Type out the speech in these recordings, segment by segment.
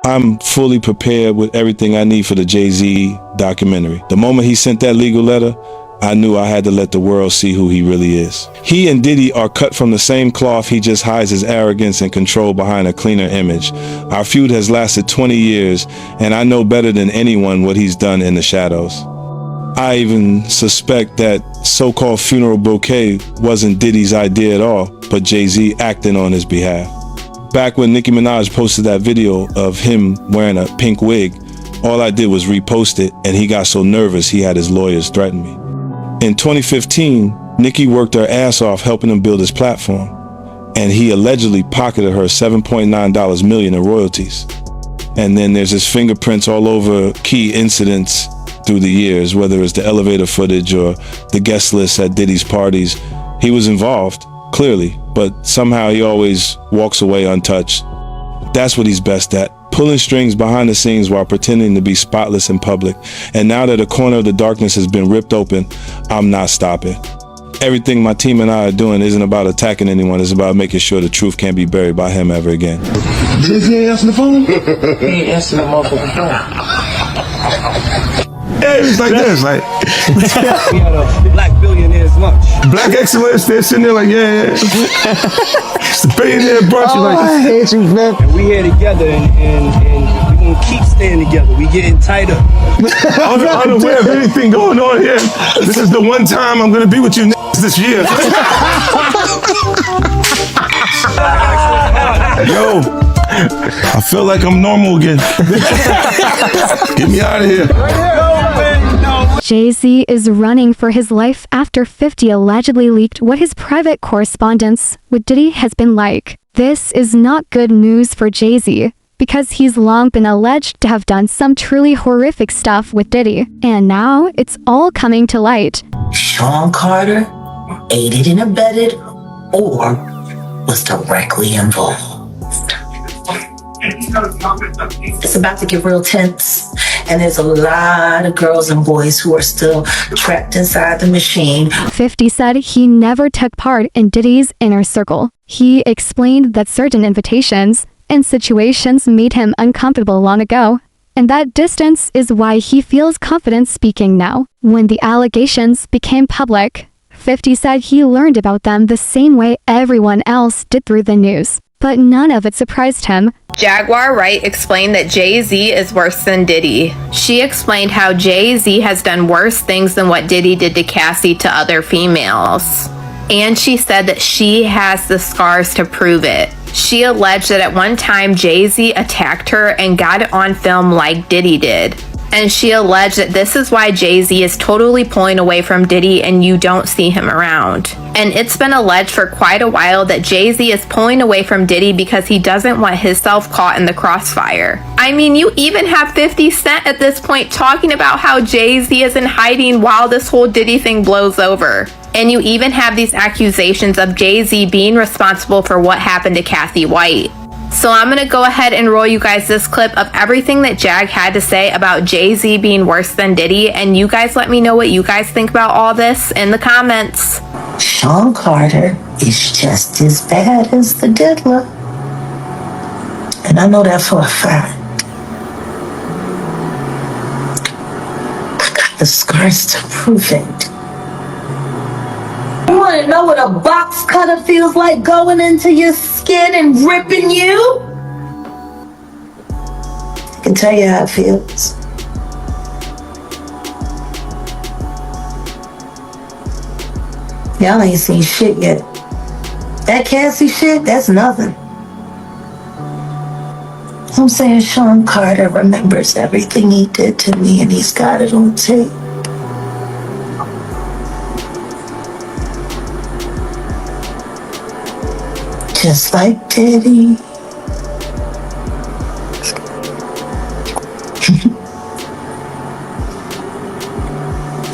I'm fully prepared with everything I need for the Jay-Z documentary. The moment he sent that legal letter, I knew I had to let the world see who he really is. He and Diddy are cut from the same cloth. He just hides his arrogance and control behind a cleaner image. Our feud has lasted 20 years, and I know better than anyone what he's done in the shadows. I even suspect that so-called funeral bouquet wasn't Diddy's idea at all, but Jay-Z acting on his behalf. Back when Nicki Minaj posted that video of him wearing a pink wig, all I did was repost it, and he got so nervous he had his lawyers threaten me. In 2015, Nicki worked her ass off helping him build his platform, and he allegedly pocketed her $7.9 million in royalties. And then there's his fingerprints all over key incidents through the years, whether it's the elevator footage or the guest list at Diddy's parties. He was involved, clearly, but somehow he always walks away untouched. That's what he's best at, pulling strings behind the scenes while pretending to be spotless in public. And now that a corner of the darkness has been ripped open, I'm not stopping. Everything my team and I are doing isn't about attacking anyone, it's about making sure the truth can't be buried by him ever again. He ain't answering the phone? He ain't answering the motherfucking phone. Yeah, it's like this, like We had a black billionaire's lunch. black excellence. They're sitting there like, yeah. It's the billionaire brunch. You're I like, hate you, man. And we here together and we gonna keep staying together. We getting tighter. unaware of anything going on here. This is the one time I'm gonna be with you this year. Yo, I feel like I'm normal again. Get me out of here. Jay-Z is running for his life after 50 allegedly leaked what his private correspondence with Diddy has been like. This is not good news for Jay-Z, because he's long been alleged to have done some truly horrific stuff with Diddy, and now it's all coming to light. Sean Carter aided and abetted or was directly involved. It's about to get real tense, and there's a lot of girls and boys who are still trapped inside the machine. 50 said he never took part in Diddy's inner circle. He explained that certain invitations and situations made him uncomfortable long ago, and that distance is why he feels confident speaking now. When the allegations became public, 50 said he learned about them the same way everyone else did through the news, but none of it surprised him. Jaguar Wright explained that Jay-Z is worse than Diddy. She explained how Jay-Z has done worse things than what Diddy did to Cassie to other females. And she said that she has the scars to prove it. She alleged that at one time Jay-Z attacked her and got it on film like Diddy did. And she alleged that this is why Jay-Z is totally pulling away from Diddy and you don't see him around. And it's been alleged for quite a while that Jay-Z is pulling away from Diddy because he doesn't want himself caught in the crossfire. I mean, you even have 50 Cent at this point talking about how Jay-Z is in hiding while this whole Diddy thing blows over. And you even have these accusations of Jay-Z being responsible for what happened to Kathy White. So I'm going to go ahead and roll you guys this clip of everything that Jag had to say about Jay-Z being worse than Diddy, and you guys let me know what you guys think about all this in the comments. Sean Carter is just as bad as the diddler. And I know that for a fact. I got the scars to prove it. You want to know what a box cutter feels like going into your skin and ripping you? I can tell you how it feels. Y'all ain't seen shit yet. That Cassie shit, that's nothing. I'm saying Sean Carter remembers everything he did to me and he's got it on tape. Just like Diddy.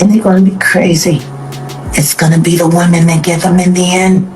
And they're gonna be crazy. It's gonna be the women that get them in the end.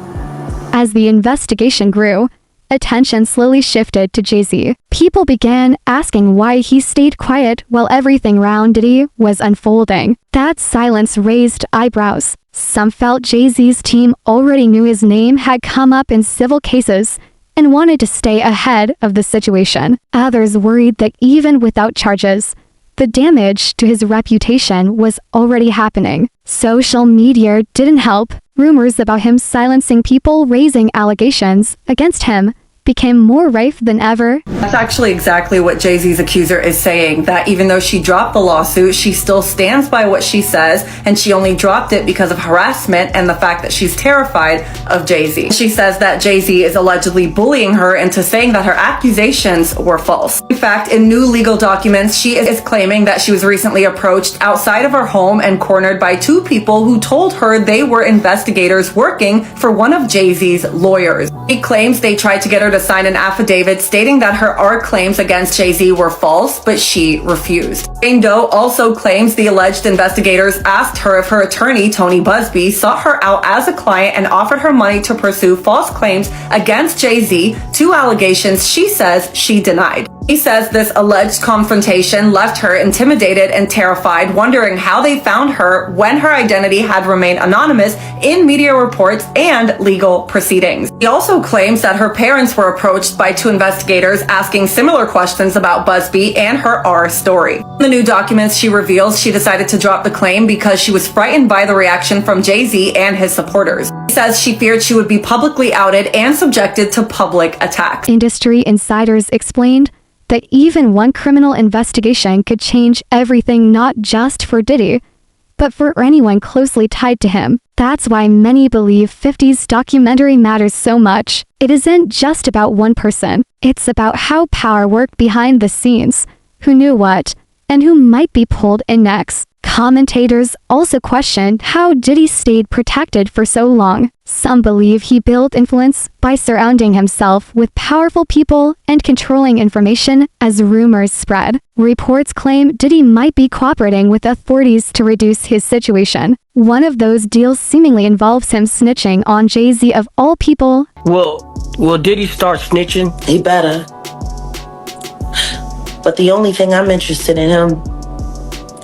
As the investigation grew, attention slowly shifted to Jay-Z. People began asking why he stayed quiet while everything around Diddy was unfolding. That silence raised eyebrows. Some felt Jay-Z's team already knew his name had come up in civil cases, and wanted to stay ahead of the situation. Others worried that even without charges, the damage to his reputation was already happening. Social media didn't help. Rumors about him silencing people raising allegations against him became more rife than ever. That's actually exactly what Jay-Z's accuser is saying, that even though she dropped the lawsuit, she still stands by what she says, and she only dropped it because of harassment and the fact that she's terrified of Jay-Z. She says that Jay-Z is allegedly bullying her into saying that her accusations were false. In fact, in new legal documents, she is claiming that she was recently approached outside of her home and cornered by two people who told her they were investigators working for one of Jay-Z's lawyers. She claims they tried to get her to sign an affidavit stating that her claims against Jay-Z were false, but she refused. Jane Doe also claims the alleged investigators asked her if her attorney, Tony Busby, sought her out as a client and offered her money to pursue false claims against Jay-Z, two allegations she says she denied. He says this alleged confrontation left her intimidated and terrified, wondering how they found her when her identity had remained anonymous in media reports and legal proceedings. He also claims that her parents were approached by two investigators asking similar questions about Busby and her story. In the new documents, she reveals she decided to drop the claim because she was frightened by the reaction from Jay-Z and his supporters. He says she feared she would be publicly outed and subjected to public attacks. Industry insiders explained that even one criminal investigation could change everything, not just for Diddy, but for anyone closely tied to him. That's why many believe 50's documentary matters so much. It isn't just about one person. It's about how power worked behind the scenes, who knew what, and who might be pulled in next. Commentators also questioned how Diddy stayed protected for so long. Some believe he built influence by surrounding himself with powerful people and controlling information as rumors spread. Reports claim Diddy might be cooperating with authorities to reduce his situation. One of those deals seemingly involves him snitching on Jay-Z of all people. Will Diddy start snitching? He better. But the only thing I'm interested in him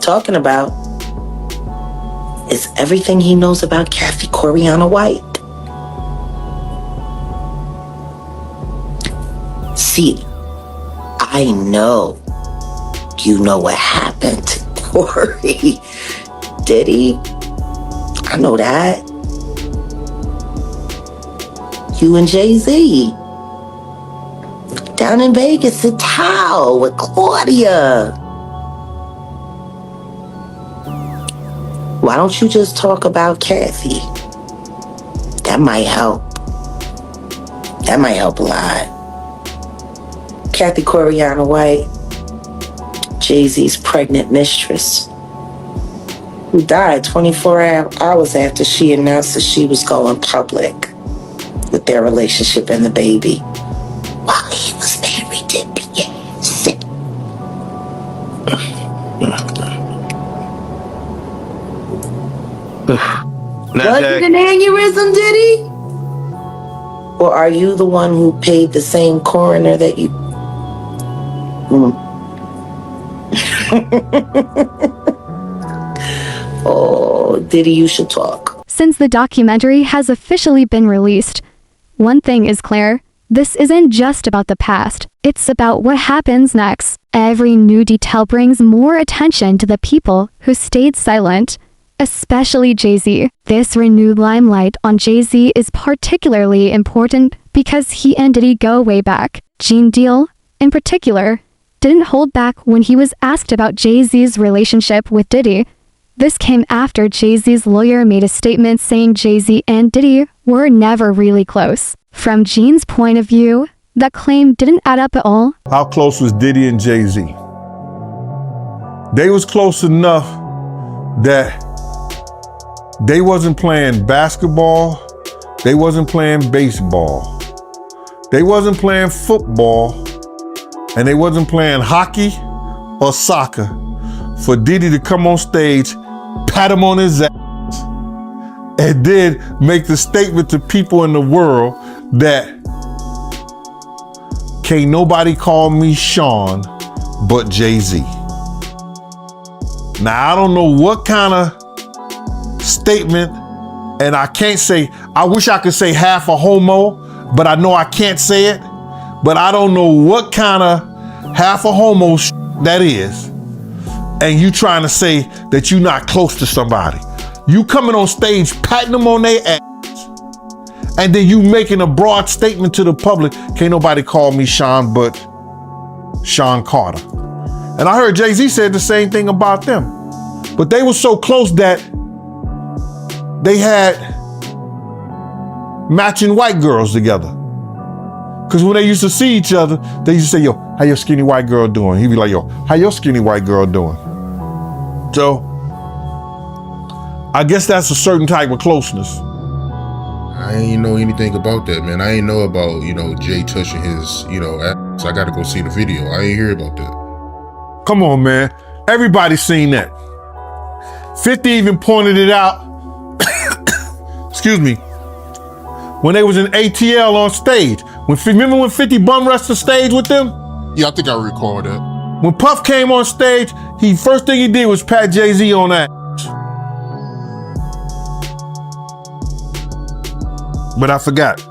talking about is everything he knows about Kathy Coriana White. See, I know you know what happened to Corey. Diddy, I know that. You and Jay-Z down in Vegas at Tao with Claudia. Why don't you just talk about Kathy? That might help. That might help a lot. Kathy Coriana White, Jay-Z's pregnant mistress, who died 24 hours after she announced that she was going public with their relationship and the baby while he was married to Beyonce. Was it an aneurysm, Diddy? Or are you the one who paid the same coroner that you... Oh, Diddy, you should talk. Since the documentary has officially been released, one thing is clear. This isn't just about the past. It's about what happens next. Every new detail brings more attention to the people who stayed silent, especially Jay-Z. This renewed limelight on Jay-Z is particularly important because he and Diddy go way back. Gene Deal, in particular, didn't hold back when he was asked about Jay-Z's relationship with Diddy. This came after Jay-Z's lawyer made a statement saying Jay-Z and Diddy were never really close. From Gene's point of view, that claim didn't add up at all. How close was Diddy and Jay-Z? They was close enough that they wasn't playing basketball, they wasn't playing baseball, they wasn't playing football, and they wasn't playing hockey or soccer for Diddy to come on stage, pat him on his ass, and then make the statement to people in the world that can't nobody call me Sean but Jay-Z. Now, I don't know what kind of statement, and I can't say, I wish I could say half a homo, but I know I can't say it. But I don't know what kind of half a homo that is. And you trying to say that you're not close to somebody. You coming on stage, patting them on their ass, and then you making a broad statement to the public. Can't nobody call me Sean but Sean Carter. And I heard Jay-Z said the same thing about them. But they were so close that they had matching white girls together. Because when they used to see each other, they used to say, yo, how your skinny white girl doing? He'd be like, yo, how your skinny white girl doing? So, I guess that's a certain type of closeness. I ain't know anything about that, man. I ain't know about, Jay touching his, ass. I gotta go see the video. I ain't hear about that. Come on, man. Everybody's seen that. 50 even pointed it out. Excuse me. When they was in ATL on stage. Remember when 50 bum rushed the stage with them? Yeah, I think I recall that. When Puff came on stage, first thing he did was pat Jay-Z on that. But I forgot.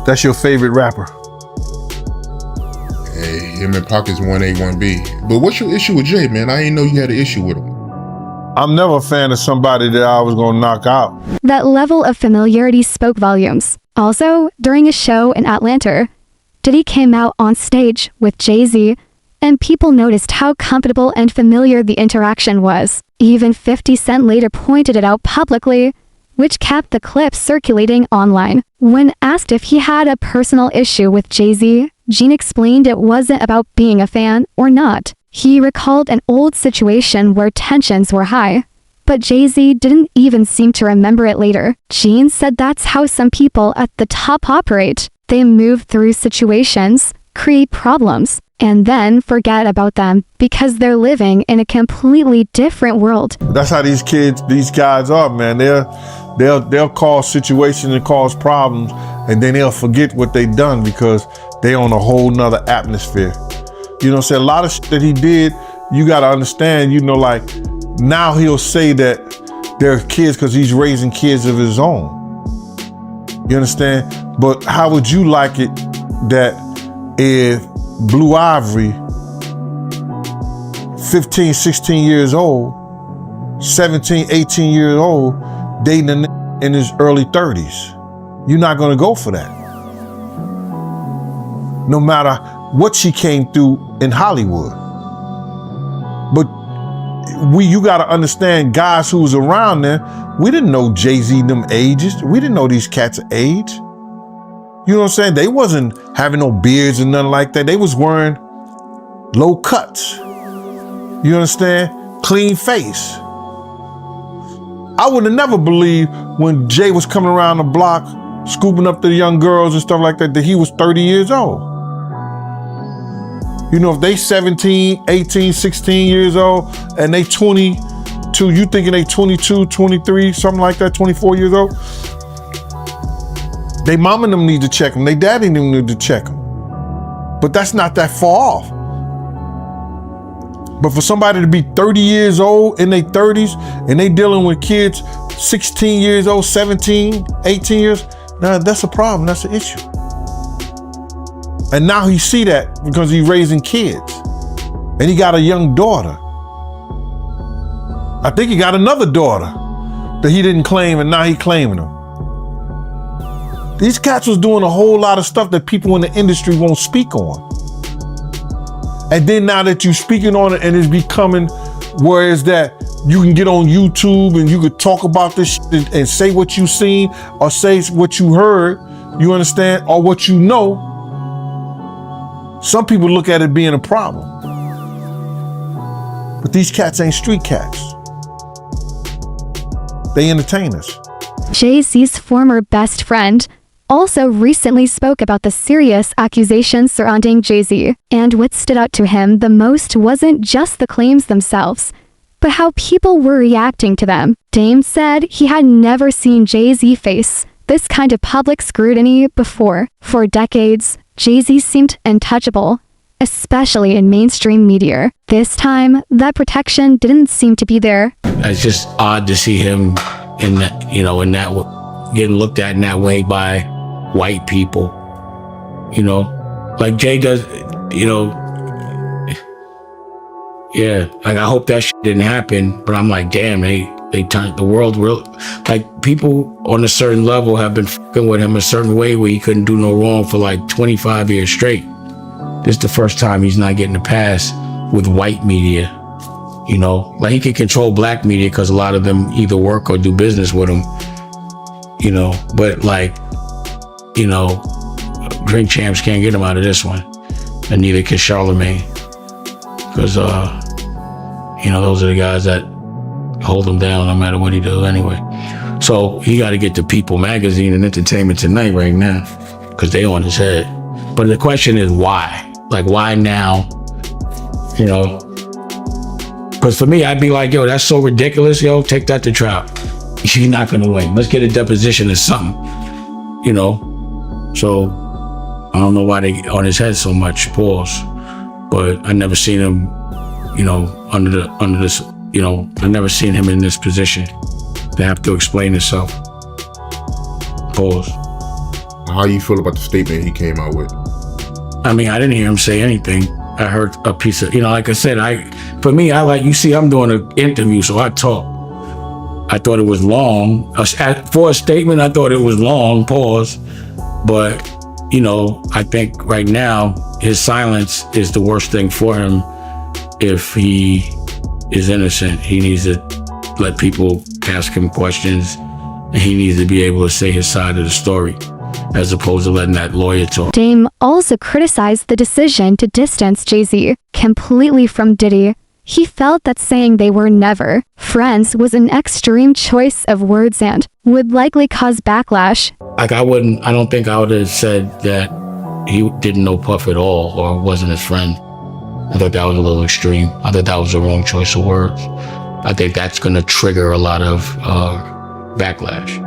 That's your favorite rapper. Hey, him and Pac is 1A, 1B. But what's your issue with Jay, man? I ain't know you had an issue with him. I'm never a fan of somebody that I was gonna knock out. That level of familiarity spoke volumes. Also, during a show in Atlanta, Diddy came out on stage with Jay-Z, and people noticed how comfortable and familiar the interaction was. Even 50 Cent later pointed it out publicly, which kept the clip circulating online. When asked if he had a personal issue with Jay-Z, Gene explained it wasn't about being a fan or not. He recalled an old situation where tensions were high, but Jay-Z didn't even seem to remember it later. Gene said that's how some people at the top operate. They move through situations, create problems, and then forget about them because they're living in a completely different world. That's how these guys are, man. They'll cause situations and cause problems, and then they'll forget what they done because they on a whole nother atmosphere. You know what I'm saying? A lot of shit that he did, you gotta understand, like now he'll say that they're kids because he's raising kids of his own. You understand? But how would you like it that if Blue Ivory, 15, 16 years old, 17, 18 years old, dating a in his early 30s? You're not gonna go for that. No matter what she came through in Hollywood. But you gotta understand, guys who was around there, we didn't know Jay-Z them ages. We didn't know these cats' age. You know what I'm saying? They wasn't having no beards and nothing like that. They was wearing low cuts. You understand? Clean face. I would have never believed when Jay was coming around the block, scooping up the young girls and stuff like that he was 30 years old. If they 17, 18, 16 years old and they 22, you thinking they 22, 23, something like that, 24 years old? They mama and them need to check them. They daddy and them need to check them. But that's not that far off. But for somebody to be 30 years old in their 30s and they dealing with kids 16 years old, 17, 18 years, now that's a problem. That's an issue. And now he see that because he's raising kids. And he got a young daughter. I think he got another daughter that he didn't claim and now he claiming them. These cats was doing a whole lot of stuff that people in the industry won't speak on. And then now that you're speaking on it and it's becoming where is that you can get on YouTube and you could talk about this shit and say what you seen or say what you heard, you understand, or what you know. Some people look at it being a problem. But these cats ain't street cats. They entertainers. Jay-Z's former best friend also recently spoke about the serious accusations surrounding Jay-Z, and what stood out to him the most wasn't just the claims themselves, but how people were reacting to them. Dame said he had never seen Jay-Z face this kind of public scrutiny before. For decades, Jay-Z seemed untouchable, especially in mainstream media. This time, that protection didn't seem to be there. It's just odd to see him in that, getting looked at in that way by white people, you know, like Jay does, you know. Yeah, like I hope that shit didn't happen, but I'm like, damn, they turned the world real. Like people on a certain level have been fucking with him a certain way where he couldn't do no wrong for like 25 years straight. This is the first time he's not getting a pass with white media, you know. Like he can control black media because a lot of them either work or do business with him, you know. But like, you know, Drink Champs can't get him out of this one, and neither can Charlemagne, because you know, those are the guys that hold him down no matter what he does anyway. So he got to get to People Magazine and Entertainment Tonight right now, because they on his head. But the question is why? Like, why now? You know, because for me, I'd be like, yo, that's so ridiculous. Yo, take that to trial. You're not going to win. Let's get a deposition or something, you know? So I don't know why they on his head so much, pause. But I never seen him, you know, under this, you know, I never seen him in this position to have to explain himself. Pause. How you feel about the statement he came out with? I mean, I didn't hear him say anything. I heard a piece of, you know, like I said, for me, I like, you see, I'm doing an interview, so I talk. I thought it was long. For a statement, I thought it was long, pause. But, you know, I think right now, his silence is the worst thing for him. If he is innocent, he needs to let people ask him questions, and he needs to be able to say his side of the story, as opposed to letting that lawyer talk. Dame also criticized the decision to distance Jay-Z completely from Diddy. He felt that saying they were never friends was an extreme choice of words and would likely cause backlash. Like I don't think I would have said that he didn't know Puff at all or wasn't his friend. I thought that was a little extreme. I thought that was the wrong choice of words. I think that's going to trigger a lot of backlash.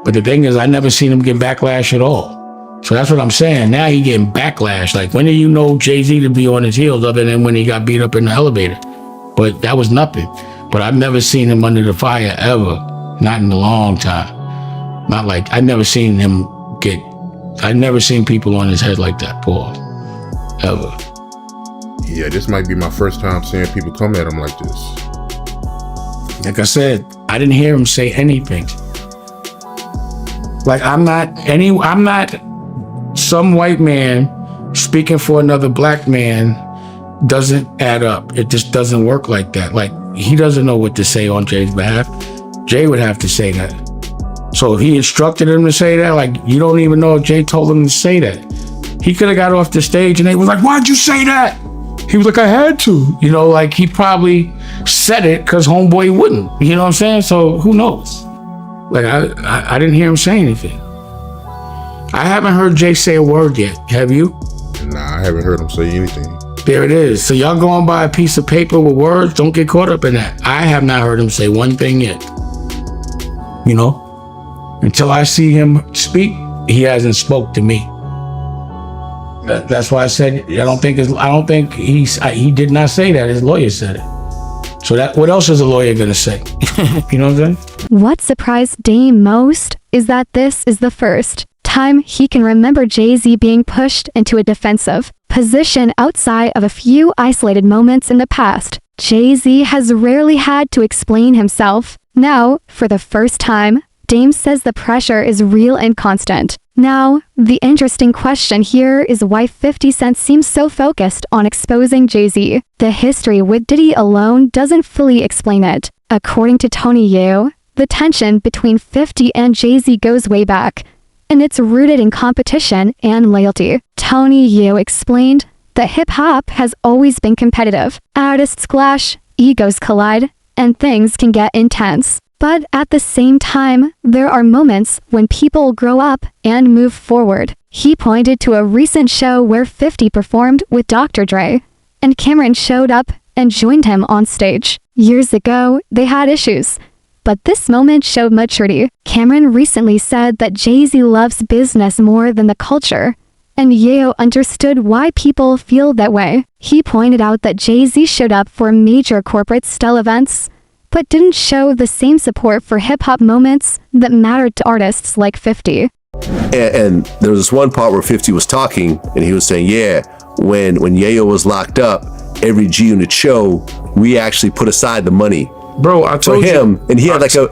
But the thing is, I never seen him get backlash at all. So that's what I'm saying. Now he getting backlash. Like, when did you know Jay-Z to be on his heels other than when he got beat up in the elevator? But that was nothing. But I've never seen him under the fire ever. Not in a long time. Not like, I've never seen people on his head like that, Paul. Ever. Yeah, this might be my first time seeing people come at him like this. Like I said, I didn't hear him say anything. Like, I'm not some white man speaking for another black man. Doesn't add up. It just doesn't work like that. Like, he doesn't know what to say on Jay's behalf. Jay would have to say that. So if he instructed him to say that, like, you don't even know if Jay told him to say that. He could have got off the stage and they was like, why'd you say that? He was like, I had to. You know, like, he probably said it because homeboy wouldn't. You know what I'm saying? So who knows? Like, I didn't hear him say anything. I haven't heard Jay say a word yet. Have you? Nah, I haven't heard him say anything. There it is. So y'all going by a piece of paper with words? Don't get caught up in that. I have not heard him say one thing yet. You know? Until I see him speak, he hasn't spoke to me. That's why I said I don't think he did not say that. His lawyer said it. So what else is a lawyer gonna say? You know what I'm saying? What surprised Dame most is that this is the first time he can remember Jay-Z being pushed into a defensive position outside of a few isolated moments in the past. Jay-Z has rarely had to explain himself. Now, for the first time, Dame says the pressure is real and constant. Now, the interesting question here is why 50 Cent seems so focused on exposing Jay-Z. The history with Diddy alone doesn't fully explain it. According to Tony Yu, the tension between 50 and Jay-Z goes way back, and it's rooted in competition and loyalty. Tony Yu explained that hip-hop has always been competitive. Artists clash, egos collide, and things can get intense. But at the same time, there are moments when people grow up and move forward. He pointed to a recent show where 50 performed with Dr. Dre, and Cameron showed up and joined him on stage. Years ago, they had issues, but this moment showed maturity. Cameron recently said that Jay-Z loves business more than the culture, and Yeo understood why people feel that way. He pointed out that Jay-Z showed up for major corporate-style events, but didn't show the same support for hip-hop moments that mattered to artists like 50. And there was this one part where 50 was talking, and he was saying, yeah, when Yayo was locked up, every G Unit show, we actually put aside the money. Bro, I told for him, you. And he had like Yayo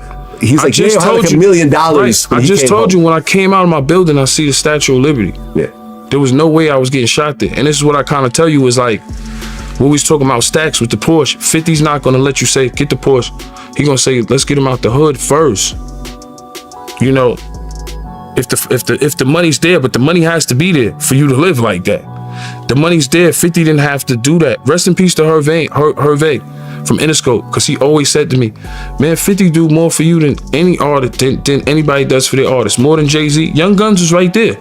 had like $1 million. Right. I just told you when I came out of my building, I see the Statue of Liberty. Yeah. There was no way I was getting shot there. And this is what I kind of tell you is like, when we was talking about stacks with the Porsche, 50's not gonna let you say, get the Porsche. He gonna say, let's get him out the hood first. You know, if the money's there, but the money has to be there for you to live like that. The money's there. 50 didn't have to do that. Rest in peace to Hervé from Interscope, because he always said to me, man, 50 do more for you than any artist, than anybody does for their artists, more than Jay-Z. Young Guns was right there.